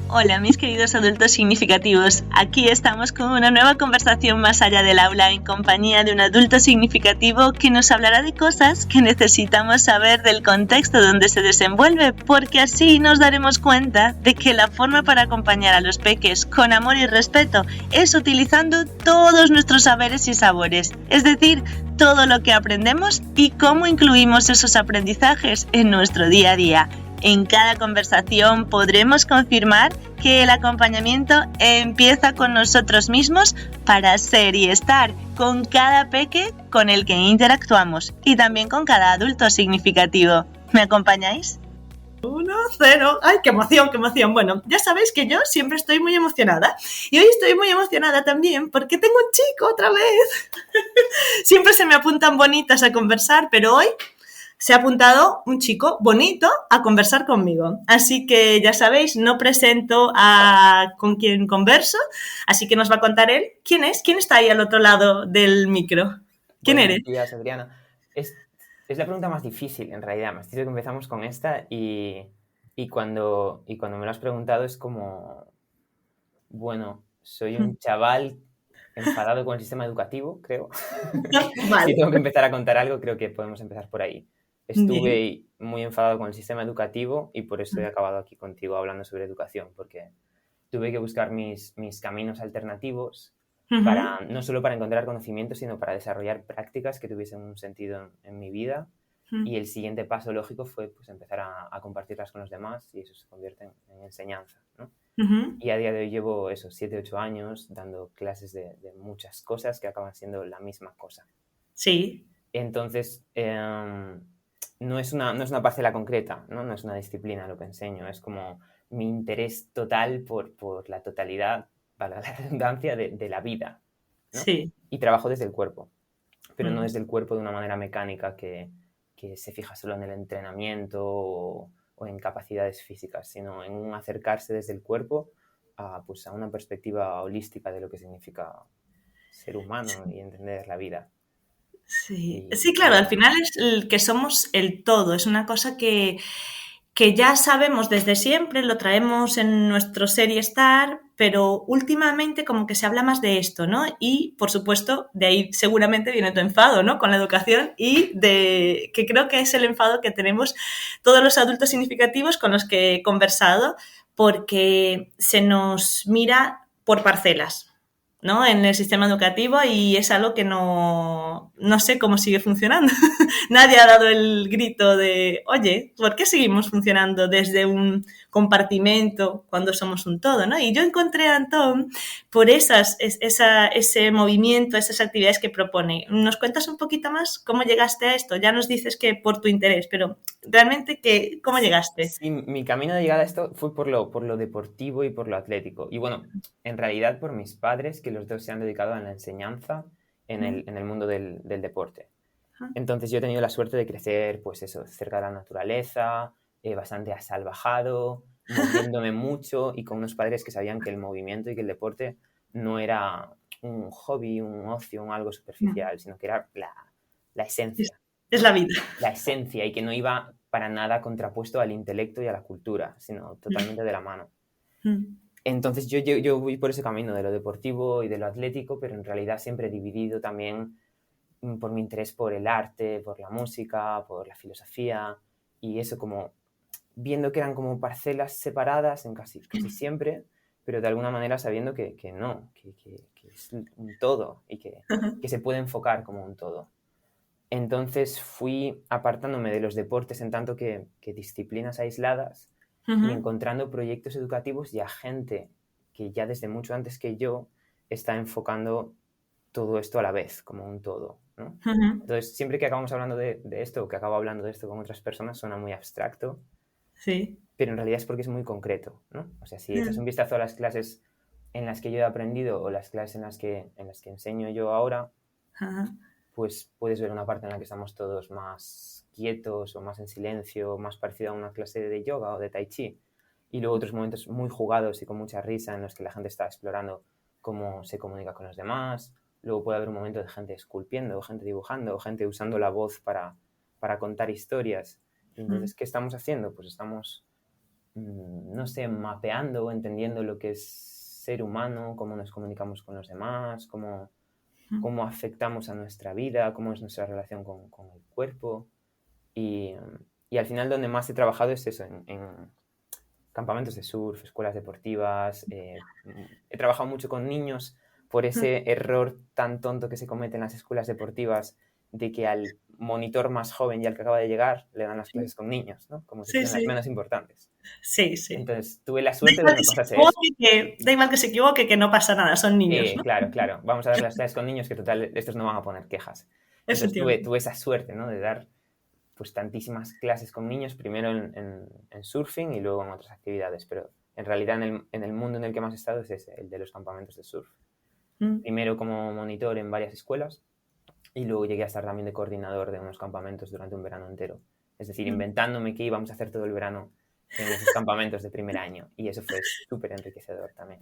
Hola mis queridos adultos significativos, aquí estamos con una nueva conversación más allá del aula en compañía de un adulto significativo que nos hablará de cosas que necesitamos saber del contexto donde se desenvuelve, porque así nos daremos cuenta de que la forma para acompañar a los peques con amor y respeto es utilizando todos nuestros saberes y sabores, es decir, todo lo que aprendemos y cómo incluimos esos aprendizajes en nuestro día a día. En cada conversación podremos confirmar que el acompañamiento empieza con nosotros mismos para ser y estar con cada peque con el que interactuamos y también con cada adulto significativo. ¿Me acompañáis? 1, 0. ¡Ay, qué emoción, qué emoción! Bueno, ya sabéis que yo siempre estoy muy emocionada y hoy estoy muy emocionada también porque tengo un chico otra vez. Siempre se me apuntan bonitas a conversar, pero hoy se ha apuntado un chico bonito a conversar conmigo. Así que ya sabéis, no presento a con quien converso, así que nos va a contar él. ¿Quién es? ¿Quién está ahí al otro lado del micro? ¿Quién eres? Buenos días, Adriana. Es la pregunta más difícil, en realidad. Me has dicho que empezamos con esta y cuando me lo has preguntado es como, bueno, soy un chaval enfadado con el sistema educativo, creo. Vale. Si tengo que empezar a contar algo, creo que podemos empezar por ahí. Bien. Estuve muy enfadado con el sistema educativo y por eso he acabado aquí contigo hablando sobre educación, porque tuve que buscar mis caminos alternativos para, no solo para encontrar conocimiento, sino para desarrollar prácticas que tuviesen un sentido en mi vida. Y el siguiente paso lógico fue pues, empezar a compartirlas con los demás y eso se convierte en enseñanza, ¿no? Y a día de hoy llevo esos 7, 8 años dando clases de muchas cosas que acaban siendo la misma cosa. Sí. Entonces, no es una parcela concreta, ¿no? No es una disciplina lo que enseño, es como mi interés total por la totalidad, para la redundancia, de la vida, ¿no? Sí. Y trabajo desde el cuerpo, pero no desde el cuerpo de una manera mecánica que se fija solo en el entrenamiento o en capacidades físicas, sino en un acercarse desde el cuerpo pues a una perspectiva holística de lo que significa ser humano y entender la vida. Sí, sí, claro, al final es el que somos el todo, es una cosa que ya sabemos desde siempre, lo traemos en nuestro ser y estar, pero últimamente como que se habla más de esto, ¿no? Y, por supuesto, de ahí seguramente viene tu enfado, ¿no? Con la educación y de que creo que es el enfado que tenemos todos los adultos significativos con los que he conversado, porque se nos mira por parcelas, ¿no? En el sistema educativo y es algo que no sé cómo sigue funcionando. Nadie ha dado el grito de, oye, ¿por qué seguimos funcionando desde un compartimento cuando somos un todo, ¿no? Y yo encontré a Antón por ese movimiento, esas actividades que propone. ¿Nos cuentas un poquito más cómo llegaste a esto? Ya nos dices que por tu interés, pero realmente, ¿cómo llegaste? Sí, mi camino de llegada a esto fue por lo deportivo y por lo atlético. Y bueno, en realidad por mis padres, que los dos se han dedicado a la enseñanza en el mundo del deporte. Entonces yo he tenido la suerte de crecer, pues eso, cerca de la naturaleza, bastante asalvajado, moviéndome mucho y con unos padres que sabían que el movimiento y que el deporte no era un hobby, un ocio, un algo superficial, sino que era la esencia. Es la vida. La esencia y que no iba para nada contrapuesto al intelecto y a la cultura, sino totalmente de la mano. Entonces yo voy por ese camino de lo deportivo y de lo atlético, pero en realidad siempre dividido también por mi interés por el arte, por la música, por la filosofía y eso como viendo que eran como parcelas separadas en casi siempre, pero de alguna manera sabiendo que no, que es un todo y que se puede enfocar como un todo. Entonces fui apartándome de los deportes en tanto que disciplinas aisladas y encontrando proyectos educativos y a gente que ya desde mucho antes que yo está enfocando todo esto a la vez, como un todo, ¿no? Entonces, siempre que acabamos hablando de esto o que acabo hablando de esto con otras personas, suena muy abstracto, sí, pero en realidad es porque es muy concreto, ¿no? O sea, si echas un vistazo a las clases en las que yo he aprendido o las clases en las que enseño yo ahora, pues puedes ver una parte en la que estamos todos más quietos o más en silencio, más parecido a una clase de yoga o de tai chi. Y luego otros momentos muy jugados y con mucha risa en los que la gente está explorando cómo se comunica con los demás. Luego puede haber un momento de gente esculpiendo, gente dibujando, gente usando la voz para contar historias. Entonces, ¿qué estamos haciendo? Pues estamos no sé, mapeando o entendiendo lo que es ser humano, cómo nos comunicamos con los demás, cómo afectamos a nuestra vida, cómo es nuestra relación con el cuerpo. Y al final donde más he trabajado es eso, en campamentos de surf, escuelas deportivas. He trabajado mucho con niños por ese error tan tonto que se comete en las escuelas deportivas de que al monitor más joven y al que acaba de llegar le dan las clases con niños, ¿no? Como si fueran las menos importantes. Sí. Entonces tuve la suerte de que me pasase eso. Da igual que se equivoque, que no pasa nada, son niños, ¿no? Claro. Vamos a dar las clases con niños que total, estos no van a poner quejas. Entonces tuve esa suerte, ¿no? De dar pues tantísimas clases con niños, primero en surfing y luego en otras actividades, pero en realidad en el mundo en el que más he estado es ese, el de los campamentos de surf. Primero como monitor en varias escuelas y luego llegué a estar también de coordinador de unos campamentos durante un verano entero. Es decir, inventándome qué íbamos a hacer todo el verano en esos campamentos de primer año, y eso fue súper enriquecedor también.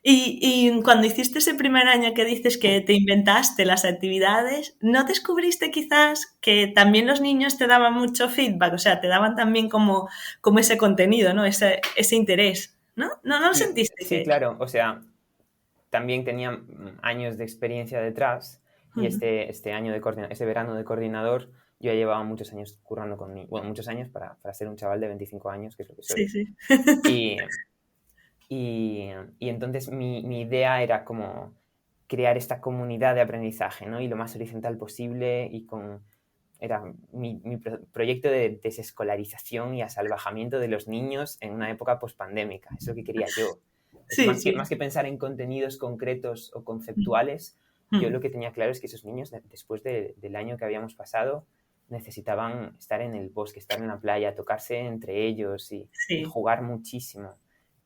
Y cuando hiciste ese primer año que dices que te inventaste las actividades, ¿no descubriste quizás que también los niños te daban mucho feedback? O sea, te daban también como ese contenido, ¿no? Ese interés, ¿no? ¿No lo sentiste? Sí, claro. O sea, también tenía años de experiencia detrás y este año este verano de coordinador yo ya llevaba muchos años currando con niños. Bueno, muchos años para ser un chaval de 25 años, que es lo que soy. Sí. Y entonces mi idea era como crear esta comunidad de aprendizaje, ¿no? Y lo más horizontal posible, y era mi proyecto de desescolarización y asalvajamiento de los niños en una época pospandémica. Es lo que quería yo. Más que pensar en contenidos concretos o conceptuales, yo lo que tenía claro es que esos niños, después del año que habíamos pasado, necesitaban estar en el bosque, estar en la playa, tocarse entre ellos y jugar muchísimo.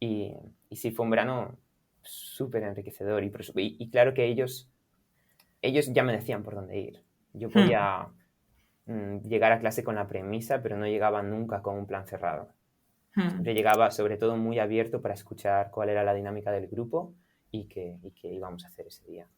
Y sí, fue un verano súper enriquecedor. Y claro que ellos ya me decían por dónde ir. Yo podía llegar a clase con la premisa, pero no llegaba nunca con un plan cerrado. Siempre llegaba, sobre todo, muy abierto para escuchar cuál era la dinámica del grupo y qué íbamos a hacer ese día.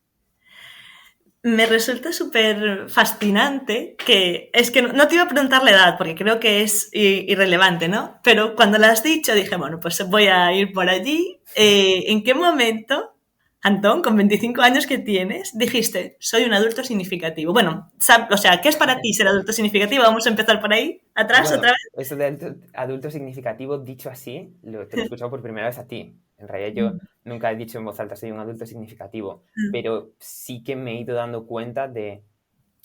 Me resulta súper fascinante que... Es que no te iba a preguntar la edad, porque creo que es irrelevante, ¿no? Pero cuando lo has dicho, dije, bueno, pues voy a ir por allí. ¿En qué momento, Antón, con 25 años que tienes, dijiste, soy un adulto significativo? Bueno, o sea, ¿qué es para ti ser adulto significativo? Vamos a empezar por ahí, atrás, otra vez. Eso de adulto significativo, dicho así, te lo he escuchado por primera vez a ti. En realidad yo nunca he dicho en voz alta soy un adulto significativo, pero sí que me he ido dando cuenta de...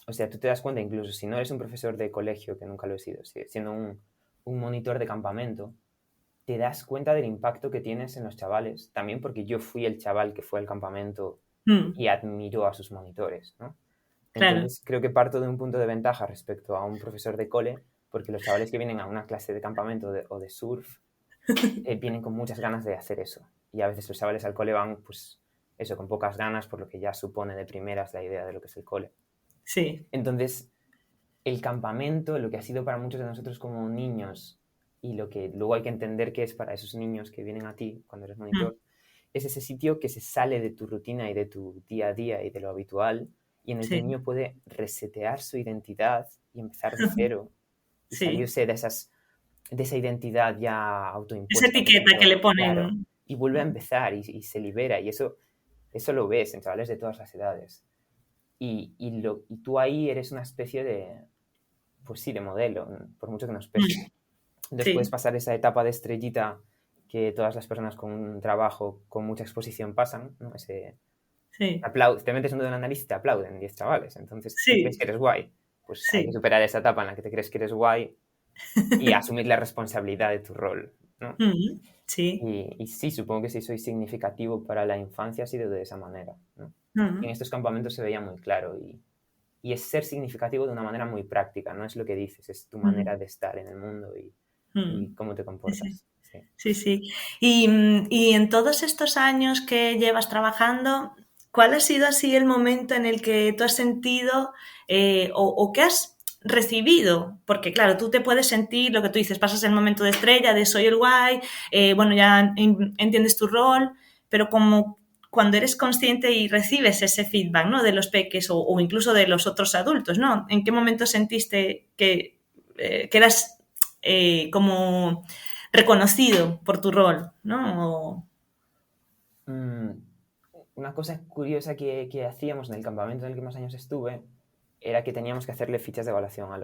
O sea, tú te das cuenta, incluso si no eres un profesor de colegio, que nunca lo he sido, siendo un monitor de campamento, te das cuenta del impacto que tienes en los chavales, también porque yo fui el chaval que fue al campamento y admiró a sus monitores, ¿no? Entonces creo que parto de un punto de ventaja respecto a un profesor de cole, porque los chavales que vienen a una clase de campamento o de surf vienen con muchas ganas de hacer eso. Y a veces los chavales al cole van, pues, eso, con pocas ganas, por lo que ya supone de primeras la idea de lo que es el cole. Sí. Entonces, el campamento, lo que ha sido para muchos de nosotros como niños, y lo que luego hay que entender que es para esos niños que vienen a ti cuando eres monitor, es ese sitio que se sale de tu rutina y de tu día a día y de lo habitual, y en el que el niño puede resetear su identidad y empezar de cero y salirse de esa identidad ya autoimpuesta. Esa etiqueta que le ponen. Claro, y vuelve a empezar y se libera, y eso lo ves en chavales de todas las edades. Y tú ahí eres una especie de, pues sí, de modelo, por mucho que nos pese. Entonces puedes pasar esa etapa de estrellita que todas las personas con un trabajo con mucha exposición pasan, ¿no? Te metes en un análisis y te aplauden 10 chavales, entonces tú crees que eres guay. Pues hay que superar esa etapa en la que te crees que eres guay y asumir la responsabilidad de tu rol, ¿no? Sí. Y sí, supongo que si soy significativo para la infancia ha sido de esa manera, ¿no? En estos campamentos se veía muy claro y es ser significativo de una manera muy práctica, no es lo que dices, es tu manera de estar en el mundo y cómo te comportas. Sí. Y en todos estos años que llevas trabajando, ¿cuál ha sido así el momento en el que tú has sentido o que has recibido? Porque claro, tú te puedes sentir, lo que tú dices, pasas el momento de estrella, de soy el guay, bueno, ya entiendes tu rol, pero como cuando eres consciente y recibes ese feedback, ¿no? De los peques o incluso de los otros adultos, ¿no? ¿En qué momento sentiste que eras como reconocido por tu rol, ¿no? Una cosa curiosa que hacíamos en el campamento en el que más años estuve era que teníamos que hacerle fichas de evaluación a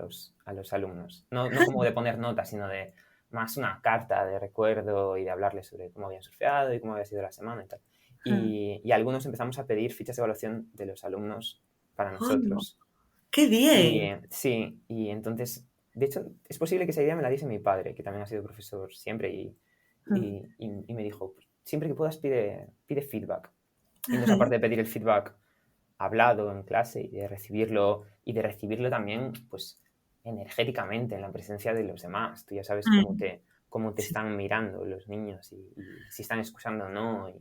los alumnos. No como de poner notas, sino de más una carta de recuerdo y de hablarles sobre cómo habían surfeado y cómo había sido la semana y tal. Y algunos empezamos a pedir fichas de evaluación de los alumnos para nosotros. ¡Qué bien! Sí, y entonces, de hecho, es posible que esa idea me la diese mi padre, que también ha sido profesor siempre, y me dijo, siempre que puedas pide feedback. Y entonces, aparte de pedir el feedback hablado en clase y de recibirlo también, pues, energéticamente en la presencia de los demás. Tú ya sabes cómo te están mirando los niños y si están escuchando o no.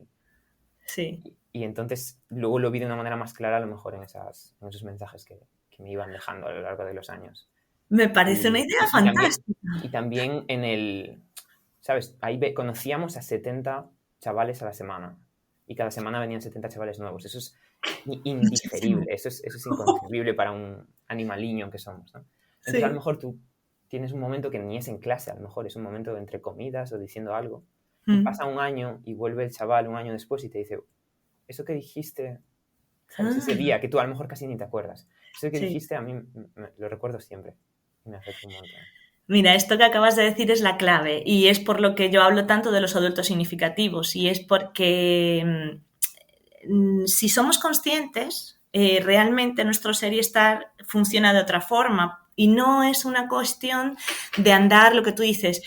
Y entonces luego lo vi de una manera más clara a lo mejor en esos mensajes que me iban dejando a lo largo de los años. Me parece una idea fantástica. Y también ¿sabes? Ahí conocíamos a 70 chavales a la semana. Y cada semana venían 70 chavales nuevos. Eso es indigerible. Eso es inconcebible para un animaliño que somos, ¿no? Entonces, a lo mejor tú tienes un momento que ni es en clase, a lo mejor es un momento entre comidas o diciendo algo. Y pasa un año y vuelve el chaval un año después y te dice, eso que dijiste, ¿sabes? Ese día que tú a lo mejor casi ni te acuerdas. Eso que dijiste a mí lo recuerdo siempre. Y me afecta un montón. Mira, esto que acabas de decir es la clave y es por lo que yo hablo tanto de los adultos significativos y es porque si somos conscientes, realmente nuestro ser y estar funciona de otra forma y no es una cuestión de andar, lo que tú dices,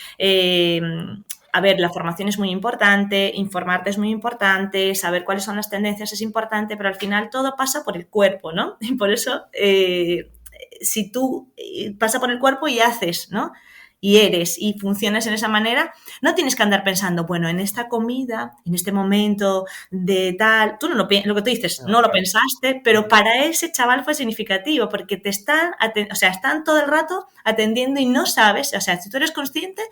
a ver, la formación es muy importante, informarte es muy importante, saber cuáles son las tendencias es importante, pero al final todo pasa por el cuerpo, ¿no? Y por eso, si tú pasa por el cuerpo y haces, ¿no? Y eres y funcionas en esa manera, no tienes que andar pensando, bueno, en esta comida, en este momento de tal, tú no lo que tú dices, no lo pensaste, pero para ese chaval fue significativo porque te están todo el rato atendiendo y no sabes, o sea, si tú eres consciente,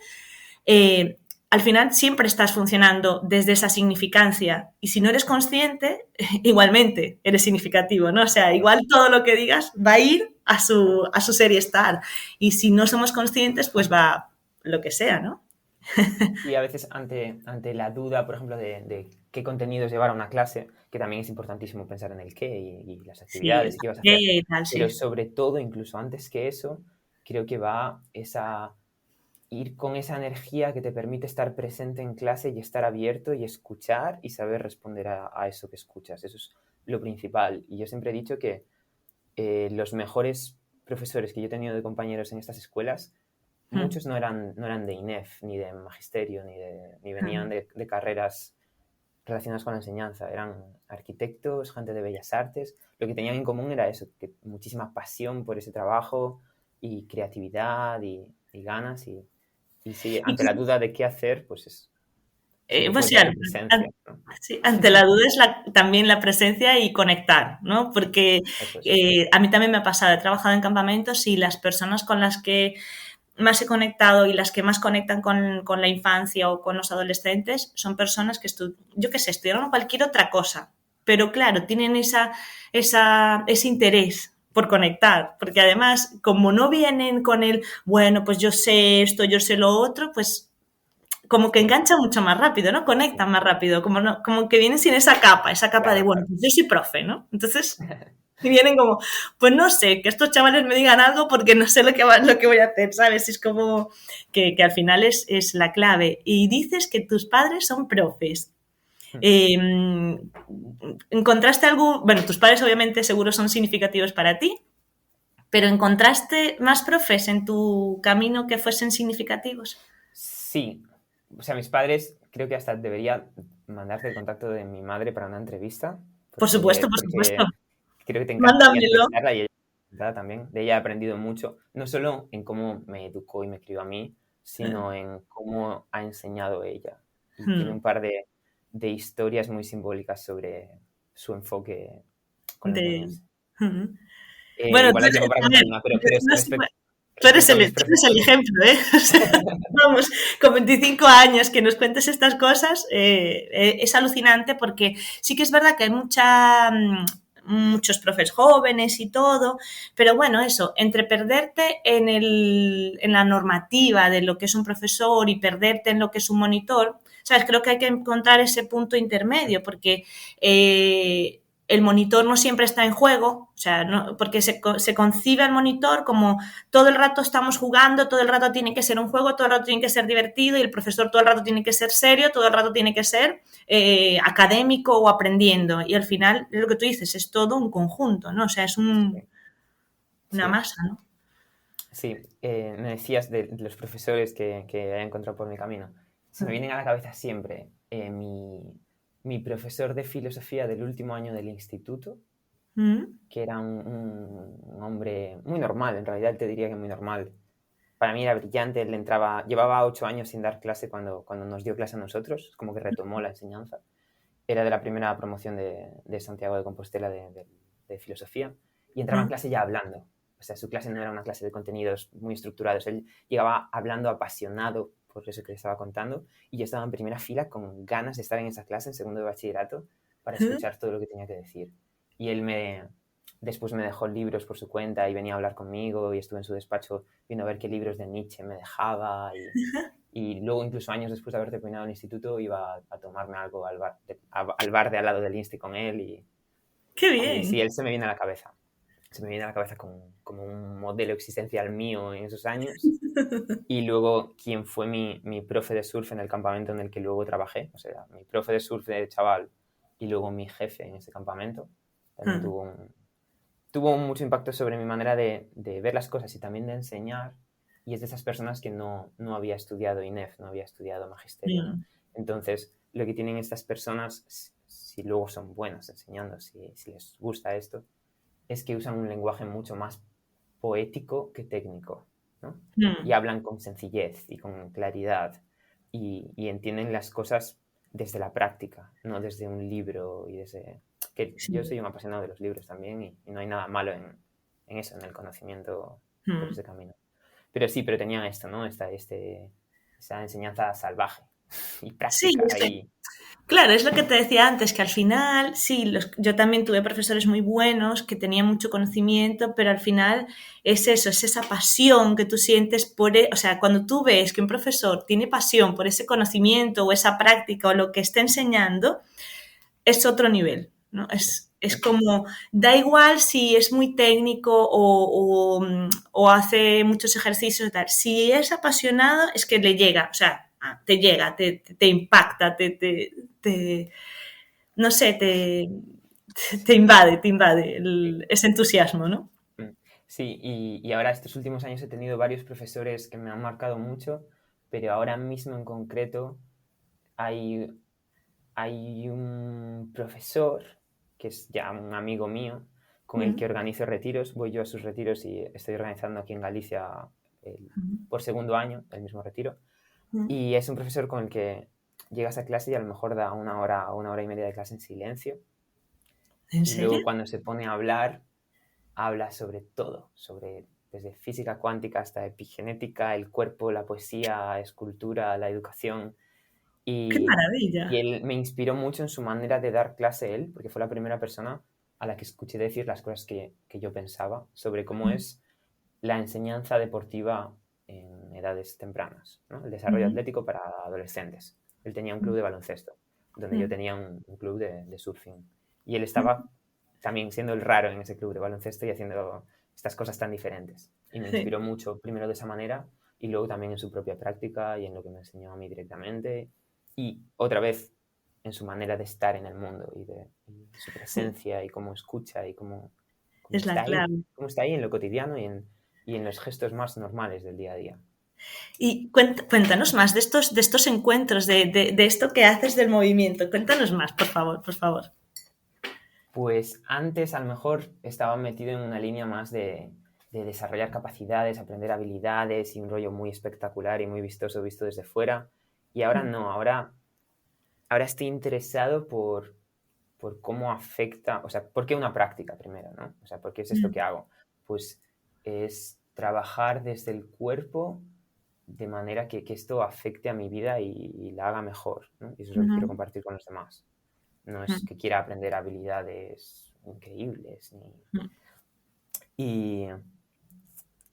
al final siempre estás funcionando desde esa significancia y si no eres consciente, igualmente eres significativo, ¿no? O sea, igual todo lo que digas va a ir a su ser y estar y si no somos conscientes, pues va lo que sea, ¿no? Y a veces ante la duda, por ejemplo, de qué contenidos llevar a una clase, que también es importantísimo pensar en el qué y las actividades y qué vas a hacer, pero sobre todo, incluso antes que eso, creo que va ir con esa energía que te permite estar presente en clase y estar abierto y escuchar y saber responder a eso que escuchas. Eso es lo principal. Y yo siempre he dicho que los mejores profesores que yo he tenido de compañeros en estas escuelas, muchos no eran de INEF, ni de magisterio, ni venían de carreras relacionadas con la enseñanza. Eran arquitectos, gente de bellas artes. Lo que tenían en común era eso, que muchísima pasión por ese trabajo y creatividad y ganas y sí, ante la duda de qué hacer, pues es... ante la duda es también la presencia y conectar, ¿no? Porque a mí también me ha pasado, he trabajado en campamentos y las personas con las que más he conectado y las que más conectan con la infancia o con los adolescentes son personas que estudiaron cualquier otra cosa, pero claro, tienen ese interés por conectar, porque además, como no vienen con el, bueno, pues yo sé esto, yo sé lo otro, pues como que engancha mucho más rápido, ¿no? Conectan más rápido, como que vienen sin esa capa de, bueno, pues yo soy profe, ¿no? Entonces vienen como, pues no sé, que estos chavales me digan algo porque no sé lo que voy a hacer, ¿sabes? Es como que al final es la clave. Y dices que tus padres son profes. ¿Encontraste algo? Bueno, tus padres obviamente seguro son significativos para ti, pero ¿encontraste más profes en tu camino que fuesen significativos? Sí. O sea, mis padres, creo que hasta debería mandarte el contacto de mi madre para una entrevista. Por supuesto. Creo que te encantaría entrevistarla y ella también. De ella he aprendido mucho, no solo en cómo me educó y me crió a mí, sino en cómo ha enseñado ella. Y tiene un par de historias muy simbólicas sobre su enfoque con los niños. Bueno, igual llevo para contar una, pero tú eres el ejemplo, ¿eh? O sea, vamos, con 25 años que nos cuentes estas cosas es alucinante porque sí que es verdad que hay muchos profes jóvenes y todo, pero bueno, eso, entre perderte en la normativa de lo que es un profesor y perderte en lo que es un monitor, ¿sabes? Creo que hay que encontrar ese punto intermedio porque el monitor no siempre está en juego, o sea, no, porque se concibe el monitor como todo el rato estamos jugando, todo el rato tiene que ser un juego, todo el rato tiene que ser divertido y el profesor todo el rato tiene que ser serio, todo el rato tiene que ser académico o aprendiendo. Y al final, es lo que tú dices, es todo un conjunto, ¿no? O sea, es una masa, ¿no? Sí, me decías de los profesores que he encontrado por mi camino. Se me vienen a la cabeza siempre mi profesor de filosofía del último año del instituto, que era un hombre muy normal, en realidad te diría que muy normal. Para mí era brillante, él llevaba 8 años sin dar clase cuando nos dio clase a nosotros, como que retomó la enseñanza. Era de la primera promoción de Santiago de Compostela de filosofía y entraba en clase ya hablando. O sea, su clase no era una clase de contenidos muy estructurados, él llegaba hablando apasionado por eso que le estaba contando y yo estaba en primera fila con ganas de estar en esa clase en segundo de bachillerato para escuchar todo lo que tenía que decir. Y él después me dejó libros por su cuenta y venía a hablar conmigo y estuve en su despacho viendo a ver qué libros de Nietzsche me dejaba y luego incluso años después de haber terminado el instituto iba a tomarme algo al bar de al lado del Insti con él y... ¡Qué bien! Y sí, él se me viene a la cabeza. Se me viene a la cabeza como un modelo existencial mío en esos años. Y luego, quien fue mi profe de surf en el campamento en el que luego trabajé, o sea, mi profe de surf de chaval y luego mi jefe en ese campamento, también tuvo mucho impacto sobre mi manera de ver las cosas y también de enseñar. Y es de esas personas que no había estudiado INEF, no había estudiado magisterio, ¿no? Entonces, lo que tienen estas personas, si luego son buenos enseñando, si les gusta esto, es que usan un lenguaje mucho más poético que técnico, ¿no? Y hablan con sencillez y con claridad y entienden las cosas desde la práctica, no desde un libro y desde... que yo soy un apasionado de los libros también y no hay nada malo en eso, en el conocimiento por ese camino. Pero sí, pero tenían esto, ¿no? Esa enseñanza salvaje y práctica. Sí, claro, es lo que te decía antes, que al final, sí, yo también tuve profesores muy buenos que tenían mucho conocimiento, pero al final es eso, es esa pasión que tú sientes o sea, cuando tú ves que un profesor tiene pasión por ese conocimiento o esa práctica o lo que está enseñando, es otro nivel, ¿no? Es como, da igual si es muy técnico o hace muchos ejercicios y tal, si es apasionado es que le llega, o sea, te llega, te impacta, no sé, te invade ese entusiasmo, ¿no? Sí, y ahora estos últimos años he tenido varios profesores que me han marcado mucho, pero ahora mismo en concreto hay un profesor que es ya un amigo mío con el que organizo retiros, voy yo a sus retiros y estoy organizando aquí en Galicia por segundo año el mismo retiro. Y es un profesor con el que llegas a clase y a lo mejor da 1 hora o 1 hora y media de clase en silencio. ¿En y serio? luego cuando se pone a habla sobre todo, desde física cuántica hasta epigenética, el cuerpo, la poesía, escultura, la educación. ¡Qué maravilla! Y él me inspiró mucho en su manera de dar clase él, porque fue la primera persona a la que escuché decir las cosas que yo pensaba sobre cómo es la enseñanza deportiva en edades tempranas, ¿no? El desarrollo atlético para adolescentes. Él tenía un club de baloncesto, donde yo tenía un club de surfing. Y él estaba también siendo el raro en ese club de baloncesto y haciendo estas cosas tan diferentes. Y me inspiró mucho, primero de esa manera, y luego también en su propia práctica y en lo que me enseñó a mí directamente. Y otra vez en su manera de estar en el mundo y su presencia y cómo escucha y cómo Es la está ahí, clave. cómo está ahí en lo cotidiano y en los gestos más normales del día a día. Y cuéntanos más de estos encuentros, de esto que haces del movimiento. Cuéntanos más, por favor, por favor. Pues antes a lo mejor estaba metido en una línea más de desarrollar capacidades, aprender habilidades y un rollo muy espectacular y muy vistoso visto desde fuera. Y ahora no, ahora estoy interesado por cómo afecta, o sea, ¿por qué una práctica primero, no? O sea, ¿por qué es esto que hago? Pues es trabajar desde el cuerpo de manera que esto afecte a mi vida y la haga mejor, ¿no? Y eso es lo que quiero compartir con los demás. No es que quiera aprender habilidades increíbles. Y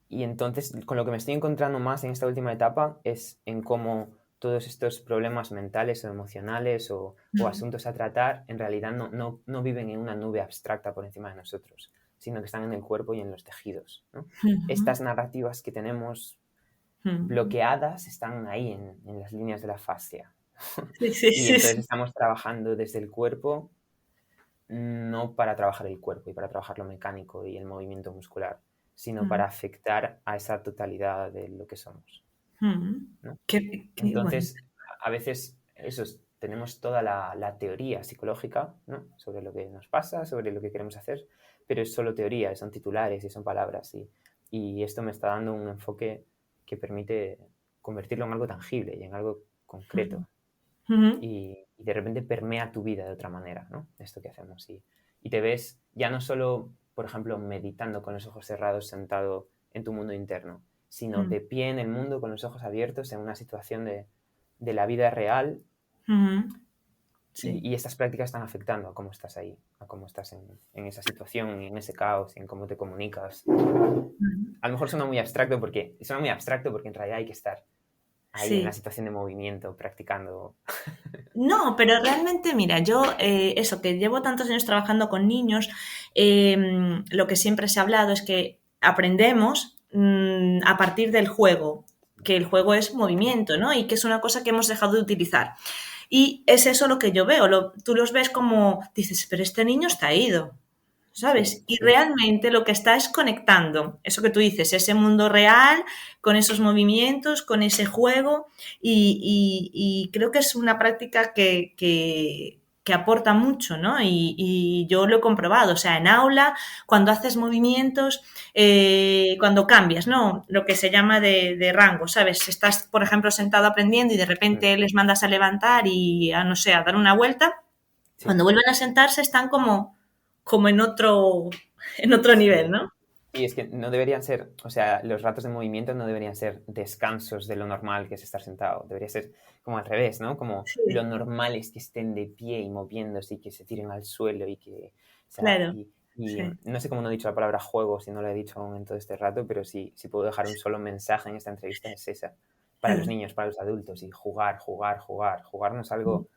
entonces con lo que me estoy encontrando más en esta última etapa es en cómo todos estos problemas mentales o emocionales o asuntos a tratar en realidad no viven en una nube abstracta por encima de nosotros, sino que están en el cuerpo y en los tejidos, ¿no? Estas narrativas que tenemos bloqueadas están ahí en las líneas de la fascia. Y entonces estamos trabajando desde el cuerpo, no para trabajar el cuerpo y para trabajar lo mecánico y el movimiento muscular, sino para afectar a esa totalidad de lo que somos, ¿no? Entonces, a veces tenemos toda la teoría psicológica, ¿no? Sobre lo que nos pasa, sobre lo que queremos hacer, pero es solo teoría, son titulares y son palabras. Y esto me está dando un enfoque que permite convertirlo en algo tangible y en algo concreto. Y de repente permea tu vida de otra manera, ¿no? Esto que hacemos. Y te ves ya no solo, por ejemplo, meditando con los ojos cerrados sentado en tu mundo interno, sino de pie en el mundo con los ojos abiertos en una situación de la vida real. Y estas prácticas están afectando a cómo estás ahí, a cómo estás en esa situación, en ese caos, en cómo te comunicas. A lo mejor suena muy abstracto porque en realidad hay que estar ahí en la situación de movimiento, practicando. No, pero realmente, mira, yo eso, que llevo tantos años trabajando con niños, lo que siempre se ha hablado es que aprendemos a partir del juego, que el juego es movimiento, ¿no? Y que es una cosa que hemos dejado de utilizar. Y es eso lo que yo veo, tú los ves como, dices, pero este niño está ido, ¿sabes? Y realmente lo que está es conectando, eso que tú dices, ese mundo real, con esos movimientos, con ese juego, y creo que es una práctica que aporta mucho, ¿no? Y yo lo he comprobado, o sea, en aula, cuando haces movimientos, cuando cambias, ¿no? Lo que se llama de rango, ¿sabes? Estás, por ejemplo, sentado aprendiendo y de repente les mandas a levantar y a, no sé, a dar una vuelta, cuando vuelven a sentarse están como en otro nivel, ¿no? Y es que no deberían ser, o sea, los ratos de movimiento no deberían ser descansos de lo normal que es estar sentado. Debería ser como al revés, ¿no? Como lo normal es que estén de pie y moviéndose y que se tiren al suelo y que... O sea, claro. No sé cómo no he dicho la palabra juego, si no lo he dicho aún en todo este rato, pero si puedo dejar un solo mensaje en esta entrevista es esa. Para los niños, para los adultos. Y jugar. Jugar no es algo...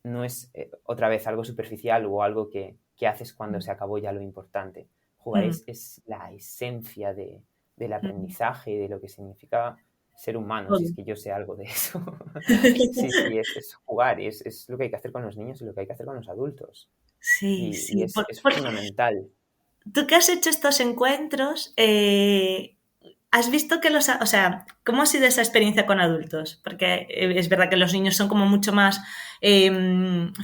No es, otra vez, algo superficial o algo que haces cuando se acabó ya lo importante. Jugar es la esencia del aprendizaje y de lo que significa ser humano, si es que yo sé algo de eso. Sí, es jugar, es lo que hay que hacer con los niños y lo que hay que hacer con los adultos. Sí, y es fundamental. Tú que has hecho estos encuentros, ¿has visto que o sea, cómo ha sido esa experiencia con adultos? Porque es verdad que los niños son como mucho más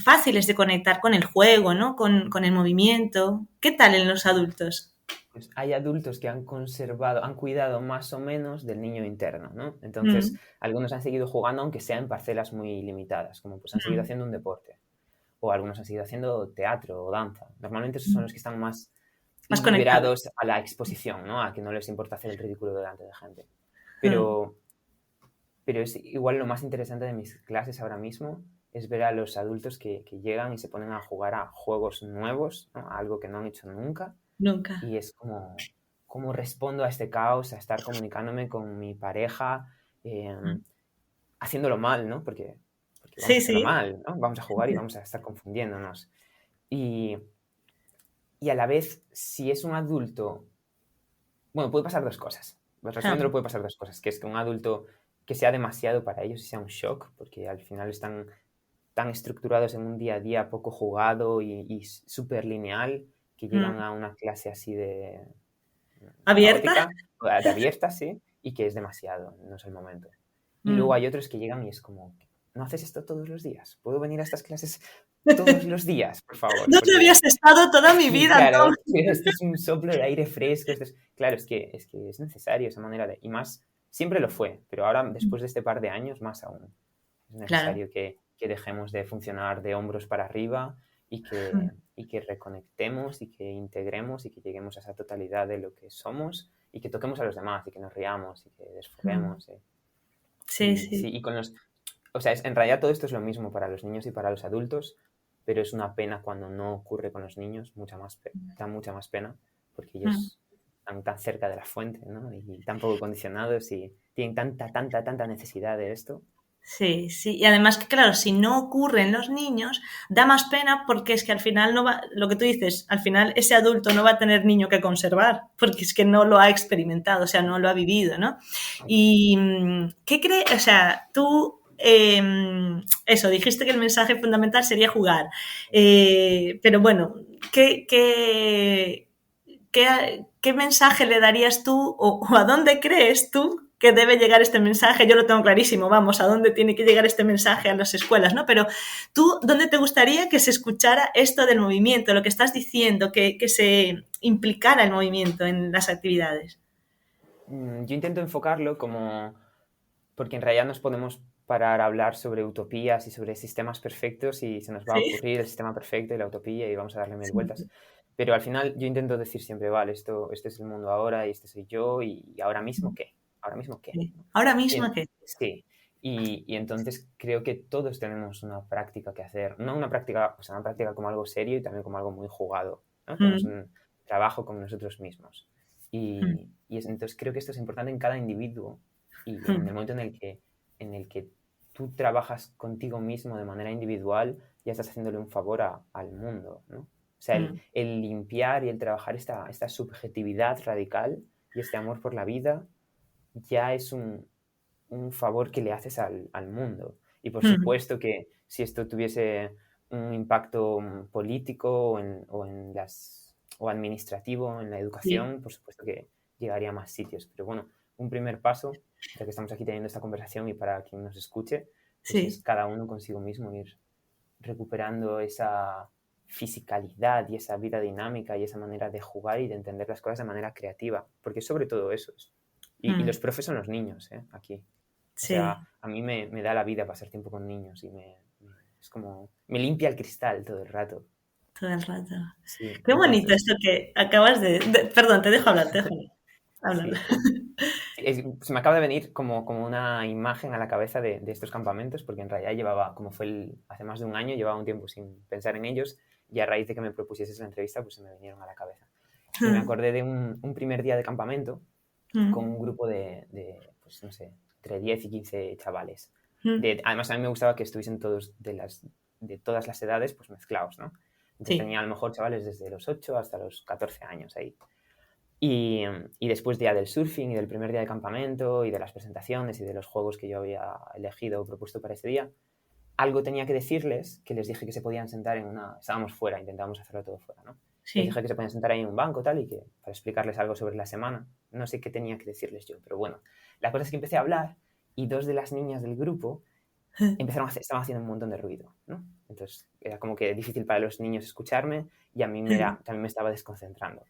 fáciles de conectar con el juego, ¿no? Con el movimiento. ¿Qué tal en los adultos? Pues hay adultos que han cuidado más o menos del niño interno, ¿no? Entonces, algunos han seguido jugando, aunque sea en parcelas muy limitadas, como pues han seguido haciendo un deporte. O algunos han seguido haciendo teatro o danza. Normalmente esos son los que están más liberados a la exposición, ¿no? A que no les importa hacer el ridículo delante de gente. Pero es igual lo más interesante de mis clases ahora mismo es ver a los adultos que llegan y se ponen a jugar a juegos nuevos, ¿no? A algo que no han hecho nunca. Y es como respondo a este caos, a estar comunicándome con mi pareja, haciéndolo mal, ¿no? Porque vamos a hacerlo mal, ¿no? Vamos a jugar y vamos a estar confundiéndonos. Y a la vez, si es un adulto... Bueno, puede pasar dos cosas. Resumiéndolo, puede pasar dos cosas. Que es que un adulto que sea demasiado para ellos y sea un shock, porque al final están tan estructurados en un día a día poco jugado y súper lineal, que llegan a una clase así de... ¿Abierta? De abierta, sí, y que es demasiado, no es el momento. Y luego hay otros que llegan y es como, ¿no haces esto todos los días? ¿Puedo venir a estas clases todos los días, por favor? No te habías estado toda mi vida. Claro, esto es un soplo de aire fresco. Claro, es que es necesario esa manera de... Y más, siempre lo fue, pero ahora, después de este par de años, más aún. Es necesario que dejemos de funcionar de hombros para arriba y que reconectemos y que integremos y que lleguemos a esa totalidad de lo que somos y que toquemos a los demás y que nos riamos y que desfoguemos. Sí. Y con los... O sea, en realidad todo esto es lo mismo para los niños y para los adultos, pero es una pena cuando no ocurre con los niños, da mucha más pena, porque ellos están tan cerca de la fuente, ¿no? Y tan poco condicionados y tienen tanta necesidad de esto. Sí, sí, y además que claro, si no ocurre en los niños, da más pena porque es que al final no va, lo que tú dices, al final ese adulto no va a tener niño que conservar, porque es que no lo ha experimentado, o sea, no lo ha vivido, ¿no? Y ¿qué crees? O sea, tú, eso, dijiste que el mensaje fundamental sería jugar, pero bueno, ¿qué mensaje le darías tú o a dónde crees tú que debe llegar este mensaje? Yo lo tengo clarísimo, vamos, a dónde tiene que llegar este mensaje a las escuelas, ¿no? Pero tú, ¿dónde te gustaría que se escuchara esto del movimiento, lo que estás diciendo, que se implicara el movimiento en las actividades? Yo intento enfocarlo como... porque en realidad nos podemos parar a hablar sobre utopías y sobre sistemas perfectos y se nos va a ocurrir el sistema perfecto y la utopía y vamos a darle mil vueltas. Pero al final yo intento decir siempre, vale, este es el mundo ahora y este soy yo y ahora mismo ¿qué? ¿Ahora mismo qué? ¿Ahora mismo qué? Sí. Y entonces creo que todos tenemos una práctica que hacer. No una práctica, o sea, una práctica como algo serio y también como algo muy jugado, ¿no? Tenemos un trabajo con nosotros mismos. Entonces creo que esto es importante en cada individuo y en el momento en el que tú trabajas contigo mismo de manera individual, ya estás haciéndole un favor al mundo, ¿no? O sea, el limpiar y el trabajar esta subjetividad radical y este amor por la vida ya es un favor que le haces al mundo. Y por supuesto que si esto tuviese un impacto político o administrativo en la educación, por supuesto que llegaría a más sitios. Pero bueno, un primer paso, ya que estamos aquí teniendo esta conversación y para quien nos escuche, pues es cada uno consigo mismo ir recuperando esa fisicalidad y esa vida dinámica y esa manera de jugar y de entender las cosas de manera creativa, porque sobre todo eso es. Y los profes son los niños, aquí. O sea, a mí me da la vida pasar tiempo con niños y es como, me limpia el cristal todo el rato. Todo el rato. Sí, Qué bonito esto que acabas de... Perdón, te dejo hablar, Sí. Se me acaba de venir como una imagen a la cabeza de estos campamentos, porque en realidad llevaba, como fue hace más de un año, llevaba un tiempo sin pensar en ellos y a raíz de que me propusieses la entrevista, pues se me vinieron a la cabeza. Y me acordé de un primer día de campamento con un grupo de, pues no sé, entre 10 y 15 chavales. Además, a mí me gustaba que estuviesen todos de todas las edades pues mezclados, ¿no? Entonces tenía a lo mejor chavales desde los 8 hasta los 14 años ahí. Y después ya del surfing y del primer día de campamento y de las presentaciones y de los juegos que yo había elegido o propuesto para ese día, algo tenía que decirles, que les dije que se podían sentar estábamos fuera, intentábamos hacerlo todo fuera, ¿no? Les dije que se podían sentar ahí en un banco tal y que para explicarles algo sobre la semana. No sé qué tenía que decirles yo, pero bueno, la cosa es que empecé a hablar y dos de las niñas del grupo estaban haciendo un montón de ruido, ¿no? Entonces era como que difícil para los niños escucharme y a mí también me estaba desconcentrando.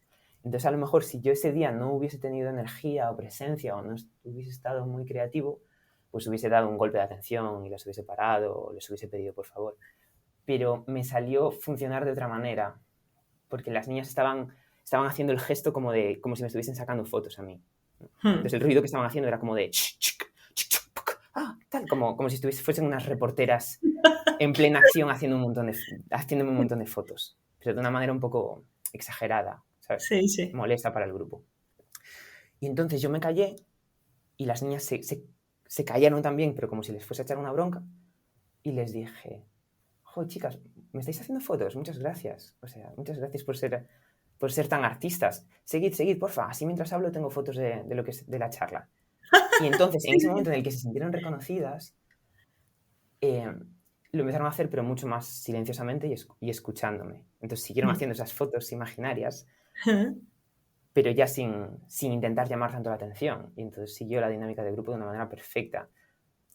Entonces, a lo mejor si yo ese día no hubiese tenido energía o presencia o no hubiese estado muy creativo, pues hubiese dado un golpe de atención y los hubiese parado o les hubiese pedido por favor. Pero me salió funcionar de otra manera, porque las niñas estaban haciendo el gesto como si me estuviesen sacando fotos a mí. Entonces, el ruido que estaban haciendo era como de... tal, como si fuesen unas reporteras en plena acción haciéndome un montón de fotos, pero de una manera un poco exagerada. ¿Sabes? Sí. Molesta para el grupo. Y entonces yo me callé y las niñas se callaron también, pero como si les fuese a echar una bronca. Y les dije, jo, chicas, me estáis haciendo fotos, muchas gracias. O sea, muchas gracias por ser tan artistas. Seguid, porfa. Así mientras hablo tengo fotos de lo que es de la charla. Y entonces, en ese momento en el que se sintieron reconocidas, lo empezaron a hacer, pero mucho más silenciosamente y escuchándome. Entonces siguieron haciendo esas fotos imaginarias, pero ya sin intentar llamar tanto la atención. Y entonces siguió la dinámica del grupo de una manera perfecta.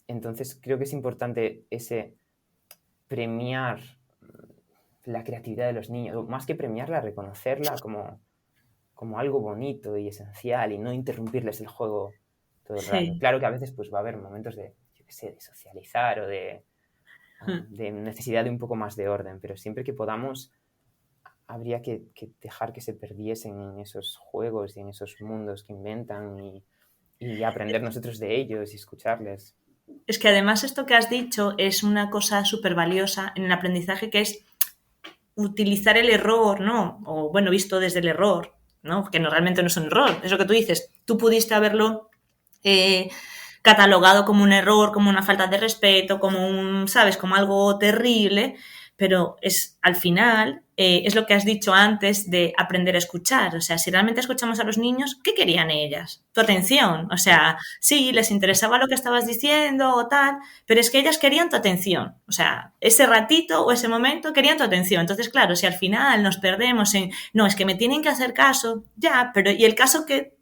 Entonces creo que es importante ese premiar la creatividad de los niños, o más que premiarla, reconocerla como algo bonito y esencial y no interrumpirles el juego todo el rato. Claro que a veces pues va a haber momentos de, yo qué sé, de socializar o de necesidad de un poco más de orden, pero siempre que podamos habría que dejar que se perdiesen en esos juegos y en esos mundos que inventan y aprender nosotros de ellos y escucharles. Es que además esto que has dicho es una cosa súper valiosa en el aprendizaje, que es utilizar el error, ¿no? O bueno, visto desde el error, ¿no? Que no, realmente no es un error, es lo que tú dices. Tú pudiste haberlo catalogado como un error, como una falta de respeto, como un, ¿sabes? Como algo terrible, pero es al final, es lo que has dicho antes de aprender a escuchar. O sea, si realmente escuchamos a los niños, ¿qué querían ellas? Tu atención. O sea, sí, les interesaba lo que estabas diciendo o tal, pero es que ellas querían tu atención. O sea, ese ratito o ese momento querían tu atención. Entonces, claro, si al final nos perdemos en, no, es que me tienen que hacer caso, ya, pero ¿y el caso que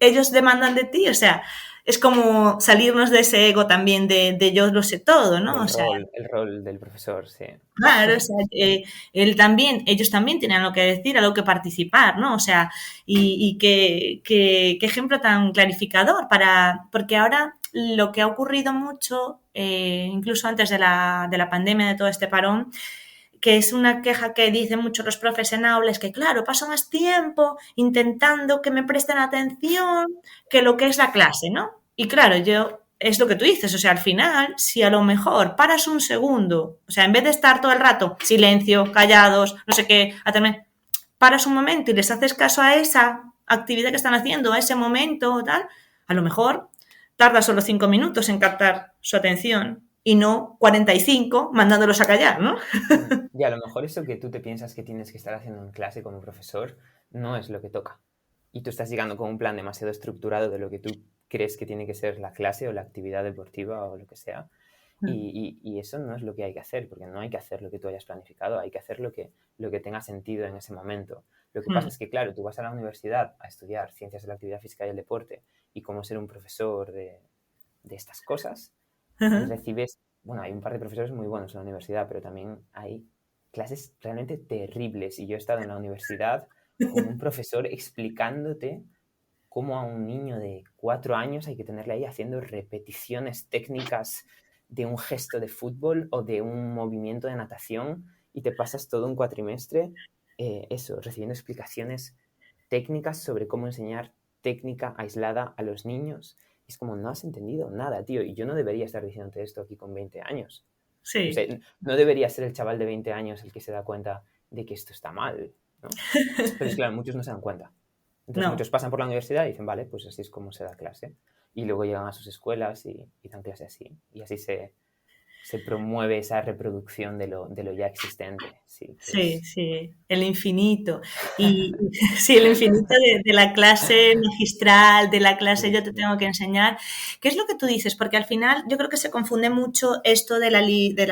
ellos demandan de ti? O sea, es como salirnos de ese ego también de yo lo sé todo, ¿no? O sea, El rol del profesor, sí. claro, o sea, ellos también tienen algo que decir, algo que participar, ¿no? O sea, y qué ejemplo tan clarificador porque ahora lo que ha ocurrido mucho, incluso antes de la pandemia, de todo este parón, que es una queja que dicen muchos los profes en aula, es que claro, paso más tiempo intentando que me presten atención que lo que es la clase, ¿no? Y claro, es lo que tú dices, o sea, al final, si a lo mejor paras un segundo, o sea, en vez de estar todo el rato, silencio, callados, no sé qué, paras un momento y les haces caso a esa actividad que están haciendo, a ese momento o tal, a lo mejor tarda solo 5 minutos en captar su atención y no 45 mandándolos a callar, ¿no? Y a lo mejor eso que tú te piensas que tienes que estar haciendo en clase como profesor no es lo que toca. Y tú estás llegando con un plan demasiado estructurado de lo que tú crees que tiene que ser la clase o la actividad deportiva o lo que sea. Y eso no es lo que hay que hacer, porque no hay que hacer lo que tú hayas planificado, hay que hacer lo que tenga sentido en ese momento. Lo que pasa es que, claro, tú vas a la universidad a estudiar ciencias de la actividad física y el deporte y cómo ser un profesor de estas cosas, y recibes, bueno, hay un par de profesores muy buenos en la universidad, pero también hay clases realmente terribles. Y yo he estado en la universidad con un profesor explicándote cómo a un niño de 4 años hay que tenerle ahí haciendo repeticiones técnicas de un gesto de fútbol o de un movimiento de natación, y te pasas todo un cuatrimestre recibiendo explicaciones técnicas sobre cómo enseñar técnica aislada a los niños. Es como, no has entendido nada, tío, y yo no debería estar diciéndote esto aquí con 20 años. Sí. O sea, no debería ser el chaval de 20 años el que se da cuenta de que esto está mal, ¿no? Pero es claro, muchos no se dan cuenta. Entonces No. muchos pasan por la universidad y dicen, vale, pues así es como se da clase. Y luego llegan a sus escuelas y dan clase así. Y así se promueve esa reproducción de lo ya existente. Sí, Sí, sí, el infinito. Y sí, el infinito de la clase magistral, de la clase yo te tengo que enseñar. ¿Qué es lo que tú dices? Porque al final yo creo que se confunde mucho esto de la